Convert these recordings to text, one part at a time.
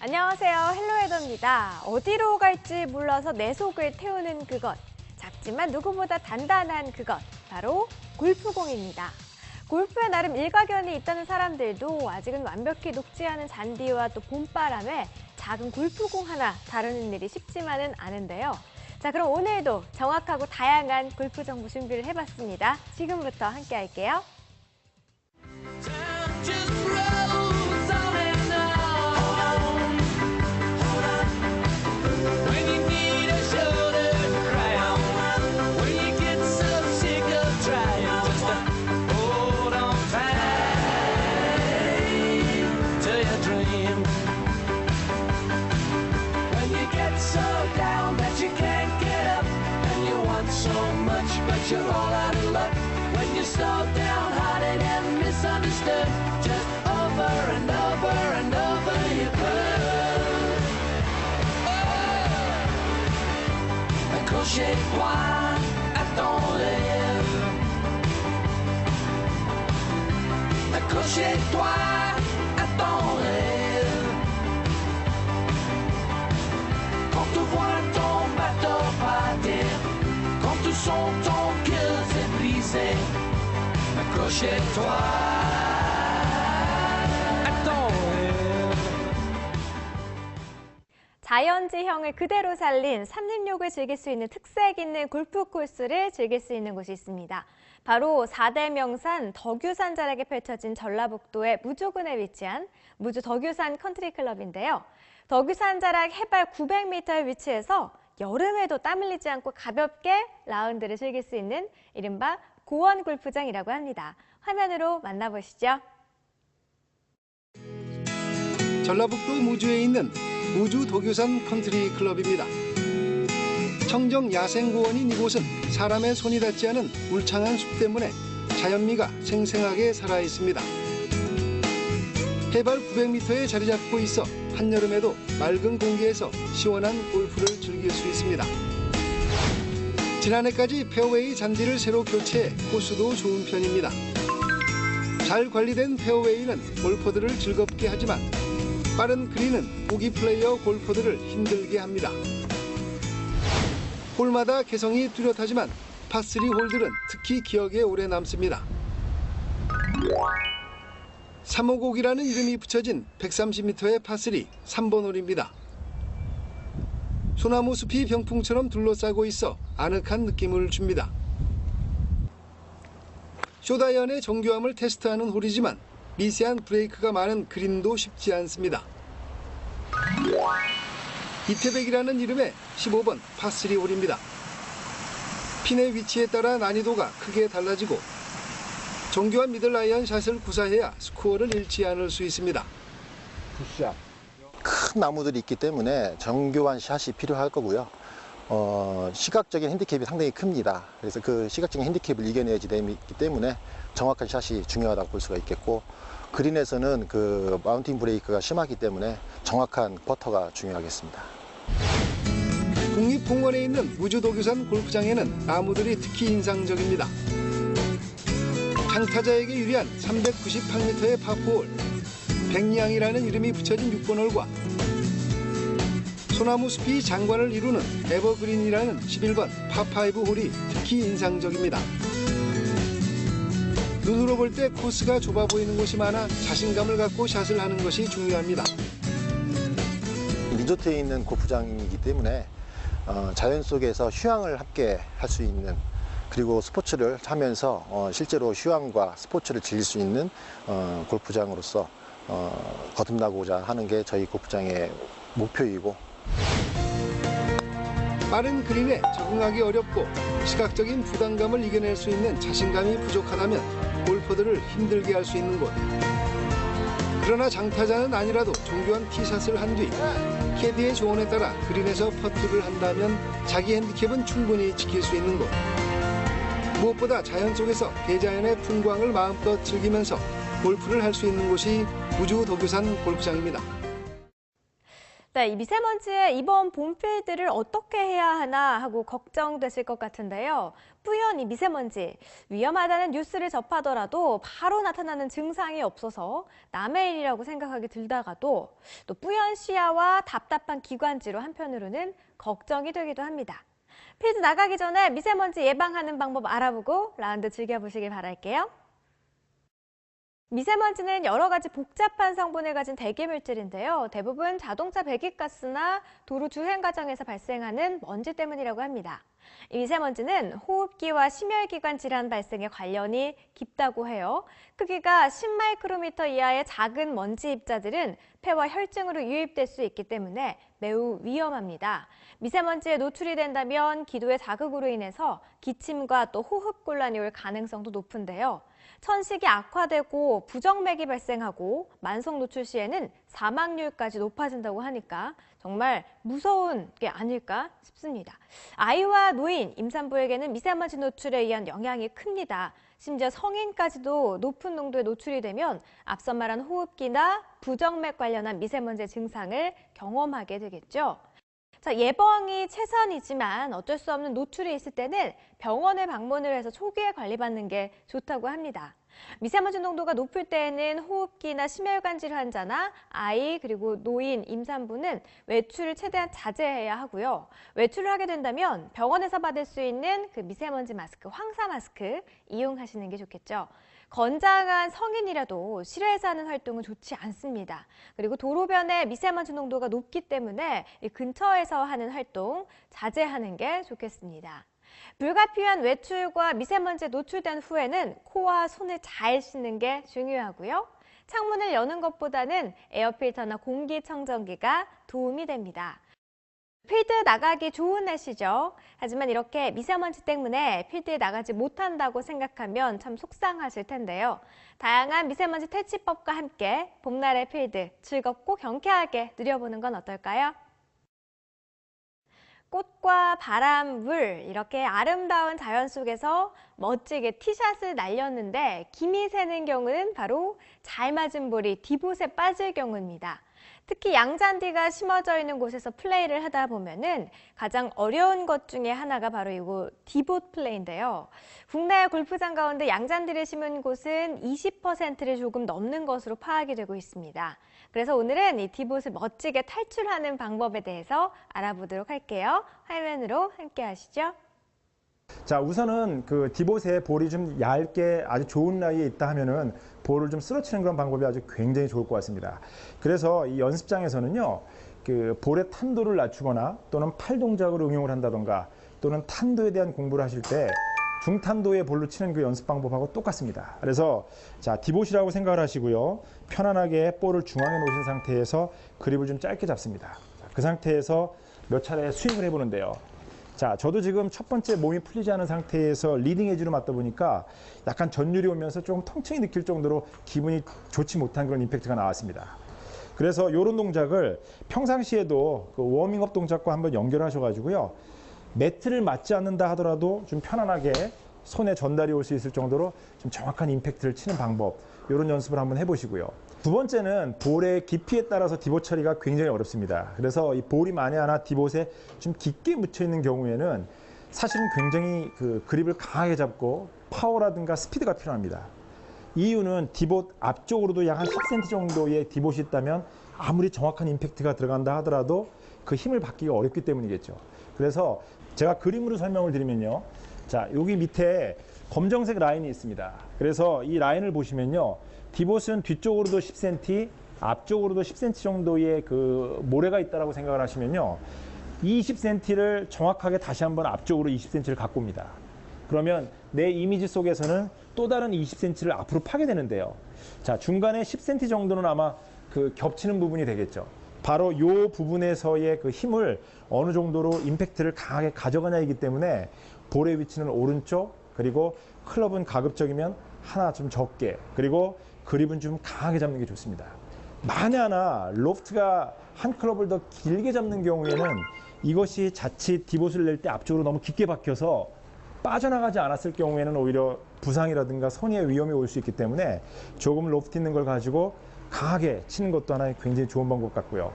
안녕하세요. 헬로헤더입니다. 어디로 갈지 몰라서 내 속을 태우는 그것. 작지만 누구보다 단단한 그것. 바로 골프공입니다. 골프에 나름 일가견이 있다는 사람들도 아직은 완벽히 녹지 않은 잔디와 또 봄바람에 작은 골프공 하나 다루는 일이 쉽지만은 않은데요. 자, 그럼 오늘도 정확하고 다양한 골프 정보 준비를 해봤습니다. 지금부터 함께 할게요. You're all out of luck when you're so downhearted and misunderstood. Just over and over and over you could. Accrochez-toi à ton rêve. Accrochez-toi à ton rêve. Quand tu vois ton bateau partir, quand tout son ton cœur s'est brisé, accroche-toi à ton rêve. 자연지형을 그대로 살린 산림욕을 즐길 수 있는 특색 있는 골프 코스를 즐길 수 있는 곳이 있습니다. 바로 4대 명산 덕유산 자락에 펼쳐진 전라북도의 무조군에 위치한 무주 덕유산 컨트리클럽인데요. 덕유산 자락 해발 900m에 위치해서 여름에도 땀 흘리지 않고 가볍게 라운드를 즐길 수 있는 이른바 고원 골프장이라고 합니다. 화면으로 만나보시죠. 전라북도 무주에 있는 무주 덕유산 컨트리 클럽입니다. 청정 야생고원인 이곳은 사람의 손이 닿지 않은 울창한 숲 때문에 자연미가 생생하게 살아있습니다. 해발 900m에 자리 잡고 있어 한여름에도 맑은 공기에서 시원한 골프를 즐길 수 있습니다. 지난해까지 페어웨이 잔디를 새로 교체해 코스도 좋은 편입니다. 잘 관리된 페어웨이는 골퍼들을 즐겁게 하지만 빠른 그린은 보기 플레이어 골퍼들을 힘들게 합니다. 홀마다 개성이 뚜렷하지만 파3 홀들은 특히 기억에 오래 남습니다. 3호곡이라는 이름이 붙여진 130m의 파3 3번 홀입니다. 소나무 숲이 병풍처럼 둘러싸고 있어 아늑한 느낌을 줍니다. 쇼다이언의 정교함을 테스트하는 홀이지만 미세한 브레이크가 많은 그린도 쉽지 않습니다. 이태백이라는 이름의 15번 파3 홀입니다. 핀의 위치에 따라 난이도가 크게 달라지고 정교한 미들 아이언 샷을 구사해야 스코어를 잃지 않을 수 있습니다. 굿샷. 큰 나무들이 있기 때문에 정교한 샷이 필요할 거고요. 시각적인 핸디캡이 상당히 큽니다. 그래서 그 시각적인 핸디캡을 이겨내야지 되기 때문에 정확한 샷이 중요하다고 볼 수가 있겠고, 그린에서는 그 마운틴 브레이크가 심하기 때문에 정확한 퍼터가 중요하겠습니다. 국립공원에 있는 무주덕유산 골프장에는 나무들이 특히 인상적입니다. 장타자에게 유리한 398m의 파4홀, 백리향이라는 이름이 붙여진 6번 홀과 소나무 숲이 장관을 이루는 에버그린이라는 11번 파5 홀이 특히 인상적입니다. 눈으로 볼 때 코스가 좁아 보이는 곳이 많아 자신감을 갖고 샷을 하는 것이 중요합니다. 리조트에 있는 골프장이기 때문에 자연 속에서 휴양을 함께 할 수 있는, 그리고 스포츠를 하면서 실제로 휴양과 스포츠를 즐길 수 있는 골프장으로서 거듭나고자 하는 게 저희 골프장의 목표이고, 빠른 그린에 적응하기 어렵고 시각적인 부담감을 이겨낼 수 있는 자신감이 부족하다면 골퍼들을 힘들게 할 수 있는 곳. 그러나 장타자는 아니라도 정교한 티샷을 한 뒤 캐디의 조언에 따라 그린에서 퍼트를 한다면 자기 핸디캡은 충분히 지킬 수 있는 곳. 무엇보다 자연 속에서 대자연의 풍광을 마음껏 즐기면서 골프를 할 수 있는 곳이 무주 덕유산 골프장입니다. 네, 이 미세먼지의 이번 봄 필드를 어떻게 해야 하나 하고 걱정되실 것 같은데요. 뿌연 이 미세먼지, 위험하다는 뉴스를 접하더라도 바로 나타나는 증상이 없어서 남의 일이라고 생각하기 들다가도 또 뿌연 시야와 답답한 기관지로 한편으로는 걱정이 되기도 합니다. 필드 나가기 전에 미세먼지 예방하는 방법 알아보고 라운드 즐겨보시길 바랄게요. 미세먼지는 여러 가지 복잡한 성분을 가진 대기물질인데요. 대부분 자동차 배기가스나 도로 주행 과정에서 발생하는 먼지 때문이라고 합니다. 이 미세먼지는 호흡기와 심혈기관 질환 발생에 관련이 깊다고 해요. 크기가 10마이크로미터 이하의 작은 먼지 입자들은 폐와 혈증으로 유입될 수 있기 때문에 매우 위험합니다. 미세먼지에 노출이 된다면 기도의 자극으로 인해서 기침과 또 호흡곤란이 올 가능성도 높은데요. 천식이 악화되고 부정맥이 발생하고 만성 노출 시에는 사망률까지 높아진다고 하니까 정말 무서운 게 아닐까 싶습니다. 아이와 노인, 임산부에게는 미세먼지 노출에 의한 영향이 큽니다. 심지어 성인까지도 높은 농도에 노출이 되면 앞서 말한 호흡기나 부정맥 관련한 미세먼지 증상을 경험하게 되겠죠. 자, 예방이 최선이지만 어쩔 수 없는 노출이 있을 때는 병원에 방문을 해서 초기에 관리받는 게 좋다고 합니다. 미세먼지 농도가 높을 때에는 호흡기나 심혈관 질환 환자나 아이 그리고 노인, 임산부는 외출을 최대한 자제해야 하고요. 외출을 하게 된다면 병원에서 받을 수 있는 그 미세먼지 마스크, 황사 마스크 이용하시는 게 좋겠죠. 건장한 성인이라도 실외에서 하는 활동은 좋지 않습니다. 그리고 도로변에 미세먼지 농도가 높기 때문에 이 근처에서 하는 활동 자제하는 게 좋겠습니다. 불가피한 외출과 미세먼지에 노출된 후에는 코와 손을 잘 씻는 게 중요하고요. 창문을 여는 것보다는 에어필터나 공기청정기가 도움이 됩니다. 필드 나가기 좋은 날씨죠. 하지만 이렇게 미세먼지 때문에 필드에 나가지 못한다고 생각하면 참 속상하실 텐데요. 다양한 미세먼지 퇴치법과 함께 봄날의 필드 즐겁고 경쾌하게 누려보는 건 어떨까요? 꽃과 바람, 물 이렇게 아름다운 자연 속에서 멋지게 티샷을 날렸는데 김이 새는 경우는 바로 잘 맞은 볼이 디봇에 빠질 경우입니다. 특히 양잔디가 심어져 있는 곳에서 플레이를 하다 보면은 가장 어려운 것 중에 하나가 바로 이거 디봇 플레이인데요. 국내 골프장 가운데 양잔디를 심은 곳은 20%를 조금 넘는 것으로 파악이 되고 있습니다. 그래서 오늘은 이 디봇을 멋지게 탈출하는 방법에 대해서 알아보도록 할게요. 화면으로 함께 하시죠. 자, 우선은 그 디봇에 볼이 좀 얇게 아주 좋은 라이에 있다 하면은 볼을 좀 쓰러치는 그런 방법이 아주 굉장히 좋을 것 같습니다. 그래서 이 연습장에서는요, 그 볼의 탄도를 낮추거나 또는 팔 동작으로 응용을 한다던가 또는 탄도에 대한 공부를 하실 때 중탄도의 볼로 치는 그 연습 방법하고 똑같습니다. 그래서 자, 디봇이라고 생각을 하시고요. 편안하게 볼을 중앙에 놓으신 상태에서 그립을 좀 짧게 잡습니다. 자, 그 상태에서 몇 차례 스윙을 해보는데요. 자, 저도 지금 첫 번째 몸이 풀리지 않은 상태에서 리딩 에지로 맞다 보니까 약간 전율이 오면서 조금 통증이 느낄 정도로 기분이 좋지 못한 그런 임팩트가 나왔습니다. 그래서 이런 동작을 평상시에도 그 워밍업 동작과 한번 연결하셔가지고요. 매트를 맞지 않는다 하더라도 좀 편안하게 손에 전달이 올 수 있을 정도로 좀 정확한 임팩트를 치는 방법, 이런 연습을 한번 해보시고요. 두 번째는 볼의 깊이에 따라서 디봇 처리가 굉장히 어렵습니다. 그래서 이 볼이 만에 하나 디봇에 좀 깊게 묻혀 있는 경우에는 사실은 굉장히 그 그립을 강하게 잡고 파워라든가 스피드가 필요합니다. 이유는 디봇 앞쪽으로도 약 한 10cm 정도의 디봇이 있다면 아무리 정확한 임팩트가 들어간다 하더라도 그 힘을 받기가 어렵기 때문이겠죠. 그래서 제가 그림으로 설명을 드리면요. 자, 여기 밑에 검정색 라인이 있습니다. 그래서 이 라인을 보시면요. 디봇은 뒤쪽으로도 10cm, 앞쪽으로도 10cm 정도의 그 모래가 있다고 생각을 하시면요. 20cm를 정확하게 다시 한번 앞쪽으로 20cm를 갖고 옵니다. 그러면 내 이미지 속에서는 또 다른 20cm를 앞으로 파게 되는데요. 자, 중간에 10cm 정도는 아마 그 겹치는 부분이 되겠죠. 바로 이 부분에서의 그 힘을 어느 정도로 임팩트를 강하게 가져가냐이기 때문에 볼의 위치는 오른쪽, 그리고 클럽은 가급적이면 하나 좀 적게, 그리고 그립은 좀 강하게 잡는 게 좋습니다. 만에 하나 로프트가 한 클럽을 더 길게 잡는 경우에는 이것이 자칫 디봇을 낼 때 앞쪽으로 너무 깊게 박혀서 빠져나가지 않았을 경우에는 오히려 부상이라든가 손해의 위험이 올 수 있기 때문에 조금 로프트 있는 걸 가지고 강하게 치는 것도 하나의 굉장히 좋은 방법 같고요.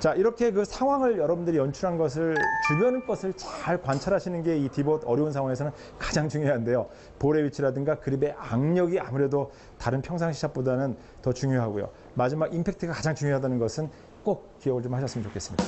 자, 이렇게 그 상황을 여러분들이 연출한 것을 주변 것을 잘 관찰하시는 게 이 디봇 어려운 상황에서는 가장 중요한데요. 볼의 위치라든가 그립의 악력이 아무래도 다른 평상시 샷보다는 더 중요하고요. 마지막 임팩트가 가장 중요하다는 것은 꼭 기억을 좀 하셨으면 좋겠습니다.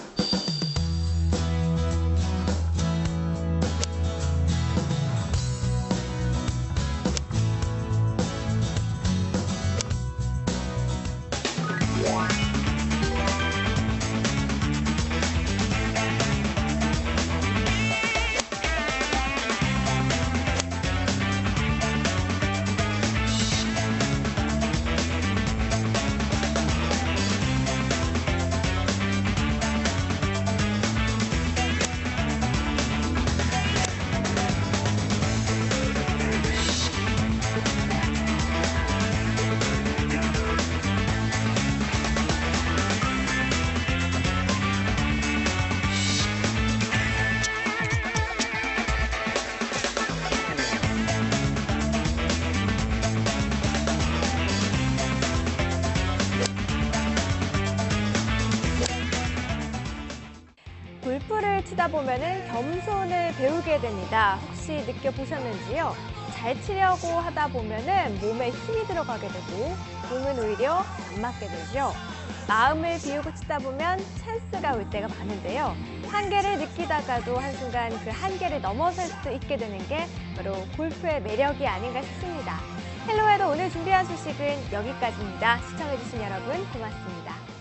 골프를 치다 보면은 겸손을 배우게 됩니다. 혹시 느껴보셨는지요? 잘 치려고 하다 보면은 몸에 힘이 들어가게 되고 공은 오히려 안 맞게 되죠. 마음을 비우고 치다 보면 찬스가 올 때가 많은데요. 한계를 느끼다가도 한순간 그 한계를 넘어설 수 있게 되는 게 바로 골프의 매력이 아닌가 싶습니다. 헬로에도 오늘 준비한 소식은 여기까지입니다. 시청해주신 여러분 고맙습니다.